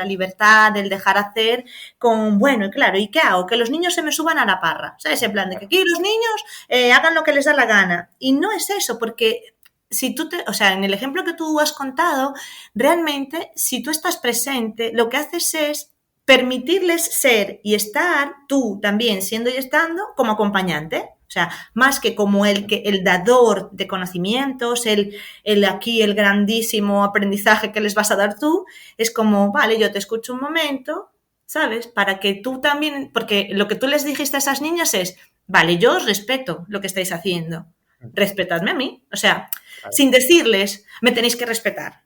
libertad, del dejar hacer, con, bueno, y claro, ¿y qué hago? Que los niños se me suban a la parra. ¿Sabes? En plan de que aquí los niños hagan lo que les da la gana. Y no es eso, porque si tú o sea, en el ejemplo que tú has contado, realmente, si tú estás presente, lo que haces es permitirles ser y estar, tú también siendo y estando, como acompañante. O sea, más que como el dador de conocimientos, el grandísimo aprendizaje que les vas a dar tú, es como, vale, yo te escucho un momento, ¿sabes? Para que tú también, porque lo que tú les dijiste a esas niñas es, vale, yo os respeto lo que estáis haciendo, respetadme a mí. O sea, claro, sin decirles, me tenéis que respetar.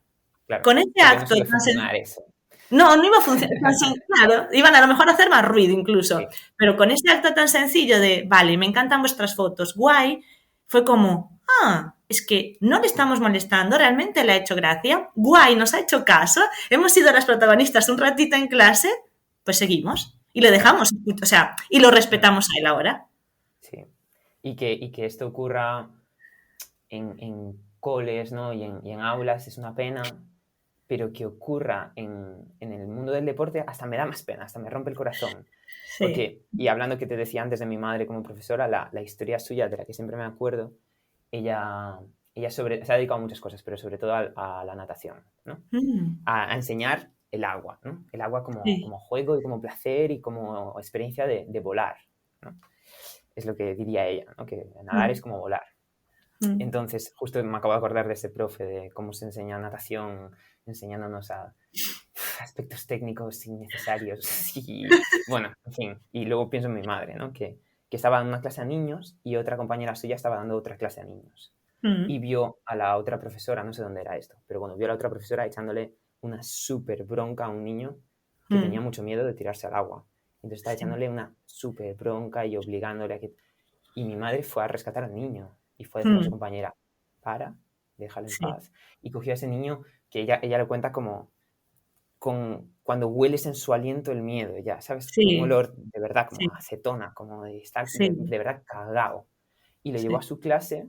claro. Con ese Porque no acto suele funcionar eso. no iba a funcionar tan claro, iban a lo mejor a hacer más ruido incluso, Sí. pero con ese acto tan sencillo de, vale, me encantan vuestras fotos, guay, fue como, es que no le estamos molestando, realmente le ha hecho gracia, guay, nos ha hecho caso, hemos sido las protagonistas un ratito en clase, pues seguimos y le dejamos, o sea, y lo respetamos a él ahora. Sí. Y que esto ocurra en coles, ¿no? y en aulas es una pena, pero que ocurra en el mundo del deporte hasta me da más pena, hasta me rompe el corazón. Sí. Porque, y hablando que te decía antes de mi madre como profesora, la historia suya, de la que siempre me acuerdo, ella se ha dedicado a muchas cosas, pero sobre todo a la natación, ¿no? A enseñar el agua, ¿no? El agua como juego y como placer y como experiencia de volar, ¿no? Es lo que diría ella, ¿no? Que nadar es como volar. Entonces, justo me acabo de acordar de ese profe, de cómo se enseña natación, enseñándonos a aspectos técnicos innecesarios. Y bueno, en fin. Y luego pienso en mi madre, ¿no? Que estaba dando una clase a niños y otra compañera suya estaba dando otra clase a niños. Y vio a la otra profesora, no sé dónde era esto, pero bueno, vio a la otra profesora echándole una súper bronca a un niño que tenía mucho miedo de tirarse al agua. Entonces estaba echándole una súper bronca y obligándole a que... Y mi madre fue a rescatar al niño y fue a decirle a su compañera, déjalo en paz. Y cogió a ese niño, que ella lo cuenta como cuando hueles en su aliento el miedo, ya, ¿sabes? Un olor de verdad como acetona, como de estar de verdad cagado. Y lo llevó a su clase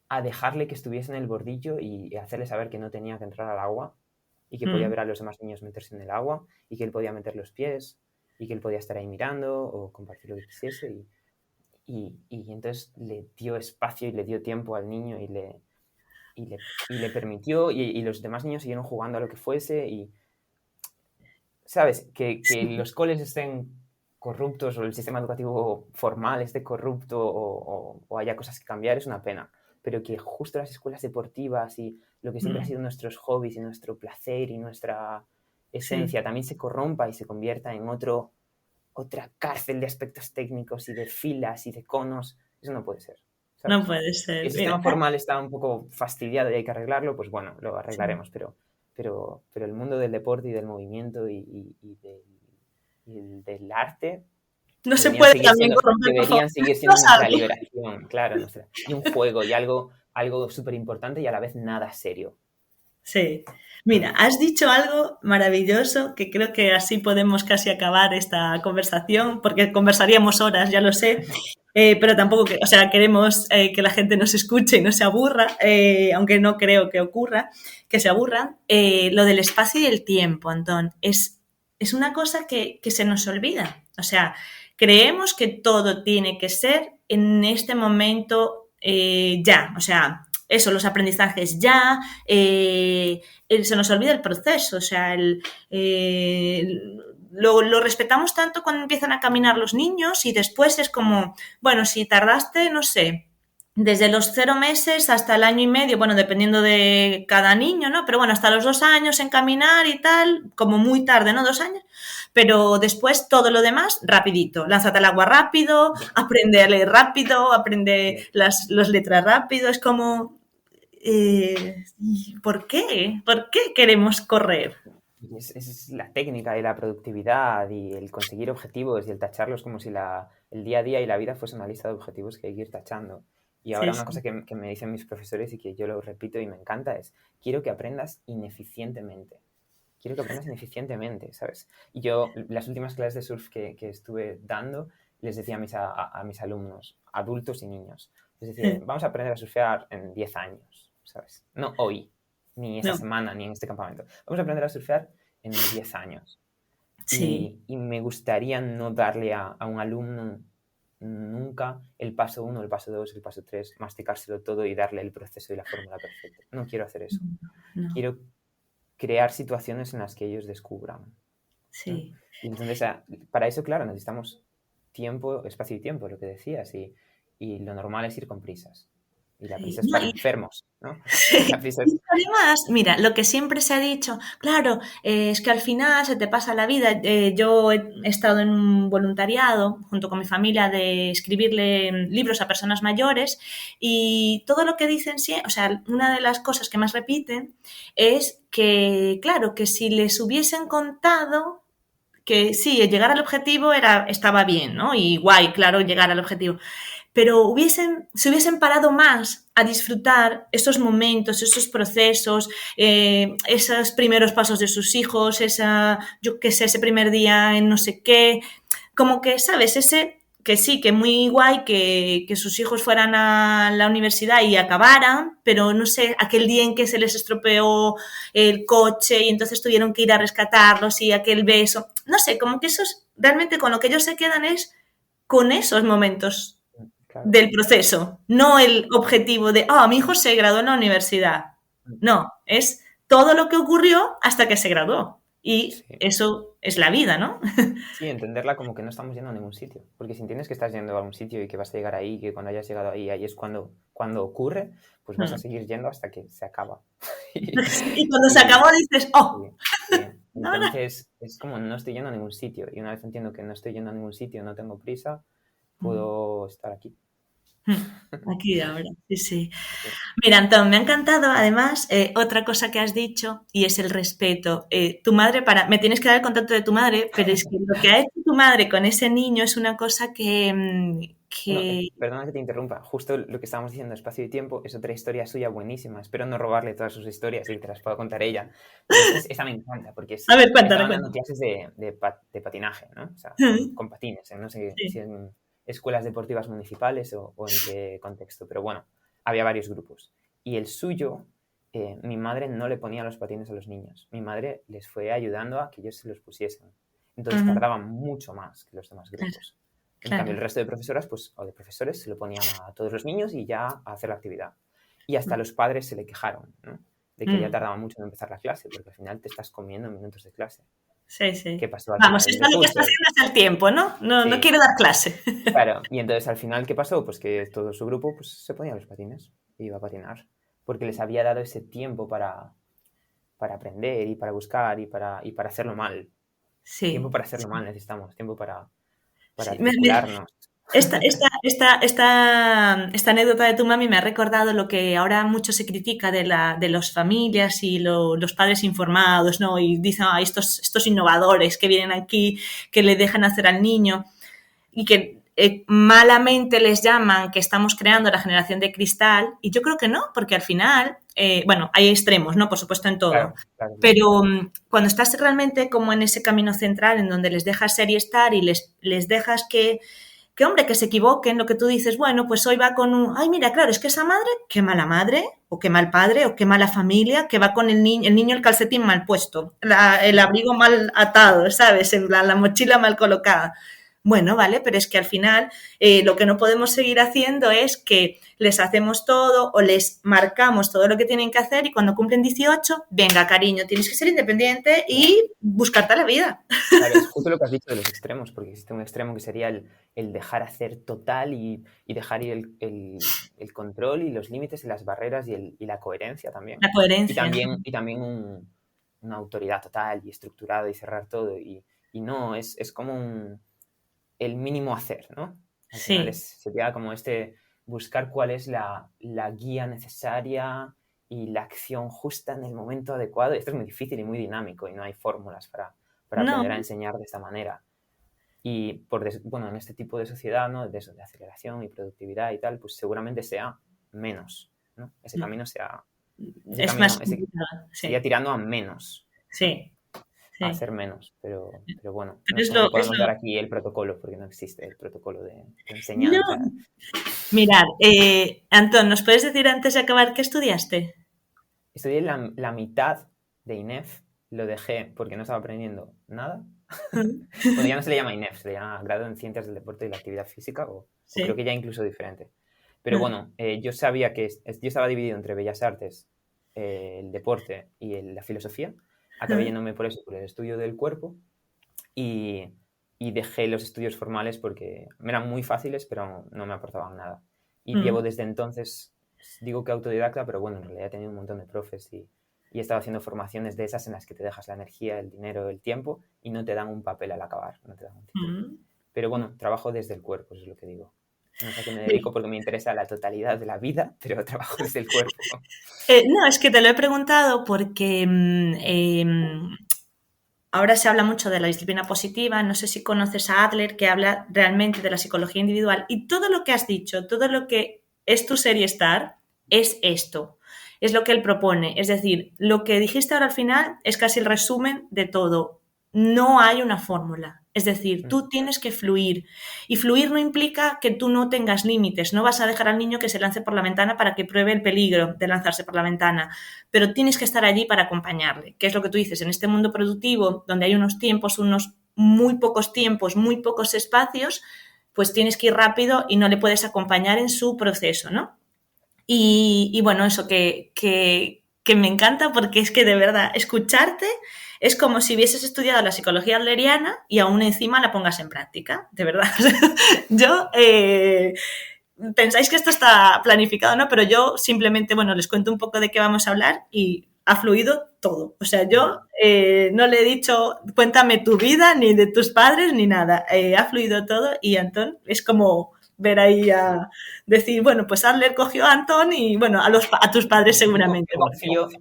a dejarle que estuviese en el bordillo y hacerle saber que no tenía que entrar al agua y que podía ver a los demás niños meterse en el agua y que él podía meter los pies y que él podía estar ahí mirando o compartir lo que quisiese. Y entonces le dio espacio y le dio tiempo al niño y le permitió, y los demás niños siguieron jugando a lo que fuese. Y, ¿sabes? Que los coles estén corruptos o el sistema educativo formal esté corrupto o haya cosas que cambiar es una pena. Pero que justo las escuelas deportivas y lo que siempre ha sido nuestros hobbies y nuestro placer y nuestra esencia también se corrompa y se convierta en otra cárcel de aspectos técnicos y de filas y de conos. Eso no puede ser, ¿sabes? No puede ser. El sistema formal está un poco fastidiado y hay que arreglarlo, pues bueno, lo arreglaremos, pero el mundo del deporte y del movimiento y del arte no se puede también corromper. Deberían seguir siendo nuestra liberación, claro, y un juego y algo súper importante y a la vez nada serio. Sí. Mira, has dicho algo maravilloso que creo que así podemos casi acabar esta conversación, porque conversaríamos horas, ya lo sé, pero tampoco, queremos que la gente nos escuche y no se aburra, aunque no creo que ocurra, que se aburran. Lo del espacio y el tiempo, Antón, es una cosa que se nos olvida. O sea, creemos que todo tiene que ser en este momento ya, o sea, eso, los aprendizajes ya, se nos olvida el proceso, o sea, lo respetamos tanto cuando empiezan a caminar los niños y después es como, bueno, si tardaste, no sé, desde los 0 meses hasta el año y medio, bueno, dependiendo de cada niño, ¿no? Pero bueno, hasta los 2 años en caminar y tal, como muy tarde, ¿no? 2 años. Pero después todo lo demás, rapidito. Lánzate al agua rápido, aprende a leer rápido, aprende las letras rápido. Es como, ¿por qué? ¿Por qué queremos correr? Es la técnica y la productividad y el conseguir objetivos y el tacharlos como si el día a día y la vida fuese una lista de objetivos que hay que ir tachando. Y ahora una cosa que me dicen mis profesores y que yo lo repito y me encanta es, quiero que aprendas ineficientemente. Quiero que aprendas ineficientemente, ¿sabes? Y yo, las últimas clases de surf que estuve dando, les decía a mis alumnos, adultos y niños, les decía, vamos a aprender a surfear en 10 años, ¿sabes? No hoy, ni esta semana, ni en este campamento. Vamos a aprender a surfear en 10 años. Sí. Y me gustaría no darle a un alumno nunca el paso 1, el paso 2, el paso 3, masticárselo todo y darle el proceso y la fórmula perfecta. No quiero hacer eso. No. Quiero crear situaciones en las que ellos descubran. Sí. ¿No? Y entonces, para eso, claro, necesitamos tiempo, espacio y tiempo, lo que decías, y lo normal es ir con prisas. Y la prisa es para enfermos, ¿no? La prisa es... Además, mira, lo que siempre se ha dicho, claro, es que al final se te pasa la vida. Yo he estado en un voluntariado junto con mi familia de escribirle libros a personas mayores y todo lo que dicen, o sea, una de las cosas que más repiten es que, claro, que si les hubiesen contado que sí, llegar al objetivo estaba bien, ¿no? Y guay, claro, llegar al objetivo. Pero se hubiesen parado más a disfrutar esos momentos, esos procesos, esos primeros pasos de sus hijos, yo qué sé, ese primer día en no sé qué, como que, ¿sabes? Que sí, que muy guay que sus hijos fueran a la universidad y acabaran, pero no sé, aquel día en que se les estropeó el coche y entonces tuvieron que ir a rescatarlos y aquel beso, no sé, como que eso es, realmente con lo que ellos se quedan es con esos momentos. Claro. Del proceso, no el objetivo de, mi hijo se graduó en la universidad. No, es todo lo que ocurrió hasta que se graduó. Y sí. Eso es la vida, ¿no? Sí, entenderla como que no estamos yendo a ningún sitio. Porque si entiendes que estás yendo a algún sitio y que vas a llegar ahí, que cuando hayas llegado ahí es cuando ocurre, pues vas a seguir yendo hasta que se acaba. Y cuando se acabó dices, ¡oh! Sí. Entonces, es como no estoy yendo a ningún sitio. Y una vez entiendo que no estoy yendo a ningún sitio, no tengo prisa, puedo estar aquí. Aquí y ahora, sí, sí. Mira, Antón, me ha encantado, además, otra cosa que has dicho y es el respeto. Tu madre, me tienes que dar el contacto de tu madre, pero es que lo que ha hecho tu madre con ese niño es una cosa Bueno, que... perdona que te interrumpa. Justo lo que estábamos diciendo, espacio y tiempo, es otra historia suya buenísima. Espero no robarle todas sus historias y te las pueda contar ella. Pero esta me encanta porque A ver, cuéntame, estaban dando cuéntame. clases de patinaje, ¿no? O sea, con patines. No sé si Sí. en escuelas deportivas municipales o en qué contexto. Pero bueno, había varios grupos. Y el suyo, mi madre no le ponía los patines a los niños. Mi madre les fue ayudando a que ellos se los pusiesen. Entonces Ujú, tardaban mucho más que los demás claro, grupos. En cambio, el claro. resto de profesoras, pues, o de profesores, se lo ponían a todos los niños y ya a hacer la actividad. Y hasta los padres se le quejaron, ¿no? De que ya Mm, tardaba mucho en empezar la clase, porque al final te estás comiendo minutos de clase. sí, ¿Qué sí. pasó al Vamos, final esto del lo que está curso? haciendo es el tiempo, ¿no? No, no Sí, quiero dar clase. claro. Y entonces al final, ¿qué pasó? Pues que todo su grupo pues, se ponía los patines y iba a patinar. Porque les había dado ese tiempo para aprender y para buscar y para hacerlo mal. Tiempo Sí, para hacerlo sí. mal necesitamos, tiempo para Sí. articularnos. Esta anécdota de tu mami me ha recordado lo que ahora mucho se critica de las familias y los padres informados, ¿no? Y dicen, estos innovadores que vienen aquí, que le dejan hacer al niño y que malamente les llaman que estamos creando la generación de cristal. Y yo creo que no, porque al final, bueno, hay extremos, ¿no? Por supuesto en todo. Claro, claro, claro. Pero cuando estás realmente como en ese camino central en donde les dejas ser y estar y les dejas que hombre, que se equivoquen, lo que tú dices, bueno, pues hoy va con un, ay, mira, claro, es que esa madre, qué mala madre, o qué mal padre, o qué mala familia, que va con el niño el calcetín mal puesto, el abrigo mal atado, ¿sabes? La mochila mal colocada. Bueno, vale, pero es que al final lo que no podemos seguir haciendo es que les hacemos todo o les marcamos todo lo que tienen que hacer y cuando cumplen 18, venga, cariño, tienes que ser independiente y buscarte la vida. Claro, es justo lo que has dicho de los extremos, porque existe un extremo que sería el dejar hacer total y dejar ir el control y los límites y las barreras y la coherencia también. La Y coherencia. también una autoridad total y estructurada y cerrar todo. Y no, es como el mínimo hacer, ¿no? Al final Sí. sería como buscar cuál es la guía necesaria y la acción justa en el momento adecuado. Esto es muy difícil y muy dinámico y no hay fórmulas para No, aprender a enseñar de esta manera. Y en este tipo de sociedad, ¿no? De aceleración y productividad y tal, pues seguramente sea menos, ¿no? Ese camino es más complicado, sería sí, tirando a menos, ¿no? sí, A sí. hacer menos, pero bueno, Pero no podemos dar aquí el protocolo porque no existe el protocolo de no. enseñanza. Mirad, Antón, ¿nos puedes decir antes de acabar qué estudiaste? Estudié la mitad de INEF, lo dejé porque no estaba aprendiendo nada. Bueno, ya no se le llama INEF, se le llama Grado en Ciencias del Deporte y la Actividad Física, o creo que Sí. ya incluso diferente. Pero bueno, yo sabía que yo estaba dividido entre Bellas Artes, el deporte y la filosofía. Acabé yéndome por eso, por el estudio del cuerpo y dejé los estudios formales porque me eran muy fáciles, pero no me aportaban nada. Y llevo desde entonces, digo que autodidacta, pero bueno, en realidad he tenido un montón de profes y he estado haciendo formaciones de esas en las que te dejas la energía, el dinero, el tiempo y no te dan un papel al acabar, no te dan un título. Pero bueno, trabajo desde el cuerpo, eso es lo que digo. No sé a qué me dedico porque me interesa la totalidad de la vida, pero trabajo desde el cuerpo. No, es que te lo he preguntado porque ahora se habla mucho de la disciplina positiva, no sé si conoces a Adler, que habla realmente de la psicología individual y todo lo que has dicho, todo lo que es tu serie Star, es esto, es lo que él propone. Es decir, lo que dijiste ahora al final es casi el resumen de todo. No hay una fórmula. Es decir, tú tienes que fluir. Y fluir no implica que tú no tengas límites. No vas a dejar al niño que se lance por la ventana para que pruebe el peligro de lanzarse por la ventana. Pero tienes que estar allí para acompañarle. Que es lo que tú dices, en este mundo productivo, donde hay unos tiempos, unos muy pocos tiempos, muy pocos espacios, pues tienes que ir rápido y no le puedes acompañar en su proceso, ¿no? Y bueno, eso que me encanta porque es que de verdad escucharte es como si hubieses estudiado la psicología adleriana y aún encima la pongas en práctica, de verdad. Yo, pensáis que esto está planificado, ¿no? Pero yo simplemente, bueno, les cuento un poco de qué vamos a hablar y ha fluido todo. O sea, yo no le he dicho, cuéntame tu vida, ni de tus padres, ni nada. Ha fluido todo y Antón es como ver ahí a decir, bueno, pues Adler cogió a Antón y, bueno, a tus padres seguramente.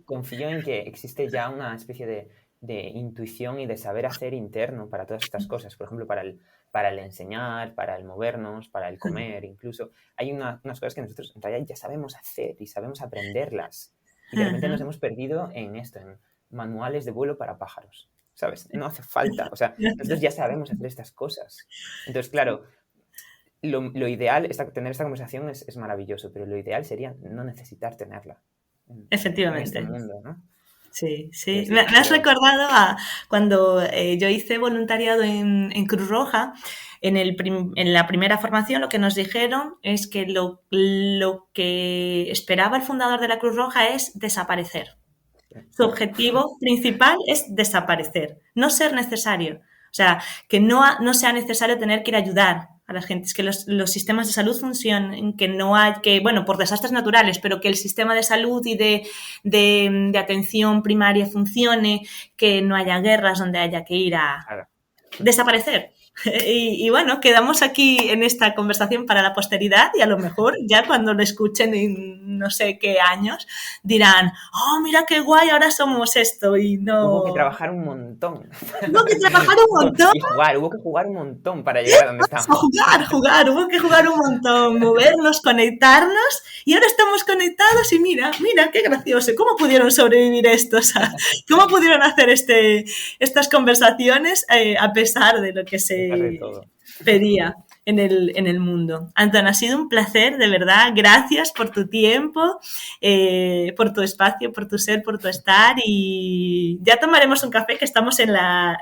Confío en que existe ya una especie de intuición y de saber hacer interno para todas estas cosas. Por ejemplo, para el enseñar, para el movernos, para el comer, incluso. Hay unas cosas que nosotros en realidad ya sabemos hacer y sabemos aprenderlas. Y de repente nos hemos perdido en esto, en manuales de vuelo para pájaros, ¿sabes? No hace falta. O sea, nosotros ya sabemos hacer estas cosas. Entonces, claro, lo ideal, tener esta conversación es maravilloso, pero lo ideal sería no necesitar tenerla. Efectivamente. En este mundo, ¿no? Sí. Me has recordado a cuando yo hice voluntariado en Cruz Roja. En la primera formación lo que nos dijeron es que lo que esperaba el fundador de la Cruz Roja es desaparecer. Su objetivo principal es desaparecer, no ser necesario. O sea, que no sea necesario tener que ir a ayudar a la gente. Es que los sistemas de salud funcionen, que no hay bueno, por desastres naturales, pero que el sistema de salud y de atención primaria funcione, que no haya guerras donde haya que ir a desaparecer. Y bueno, quedamos aquí en esta conversación para la posteridad y a lo mejor ya cuando lo escuchen en no sé qué años dirán, oh, mira qué guay, ahora somos esto y no... Hubo que trabajar un montón. Hubo que jugar un montón para llegar a donde estamos. Hubo que jugar un montón, movernos, conectarnos y ahora estamos conectados y mira qué gracioso, ¿cómo pudieron sobrevivir esto? O sea, ¿cómo pudieron hacer estas conversaciones a pesar de lo que se pedía en el mundo? Antón, ha sido un placer, de verdad. Gracias por tu tiempo, por tu espacio, por tu ser, por tu estar y ya tomaremos un café que estamos en la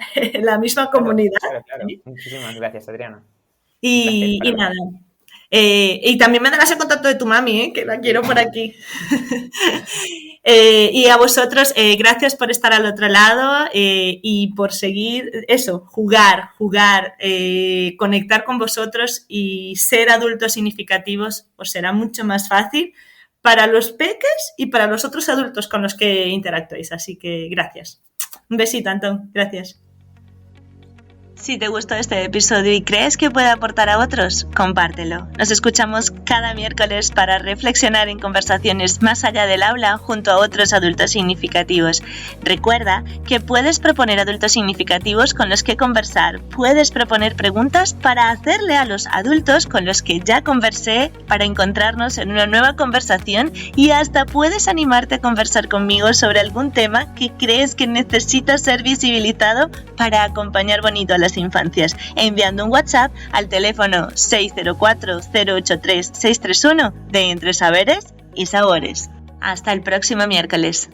misma comunidad. Claro. Muchísimas gracias, Adriana. Y nada. Y también me darás el contacto de tu mami, que la quiero por aquí. Y a vosotros, gracias por estar al otro lado y por seguir eso, jugar, conectar con vosotros y ser adultos significativos, os será mucho más fácil para los peques y para los otros adultos con los que interactuáis. Así que gracias. Un besito, Antón. Gracias. Si te gustó este episodio y crees que puede aportar a otros, compártelo. Nos escuchamos cada miércoles para reflexionar en conversaciones más allá del aula junto a otros adultos significativos. Recuerda que puedes proponer adultos significativos con los que conversar. Puedes proponer preguntas para hacerle a los adultos con los que ya conversé para encontrarnos en una nueva conversación y hasta puedes animarte a conversar conmigo sobre algún tema que crees que necesita ser visibilizado para acompañar bonito a las infancias, enviando un WhatsApp al teléfono 604-083-631 de Entre Saberes y Sabores. Hasta el próximo miércoles.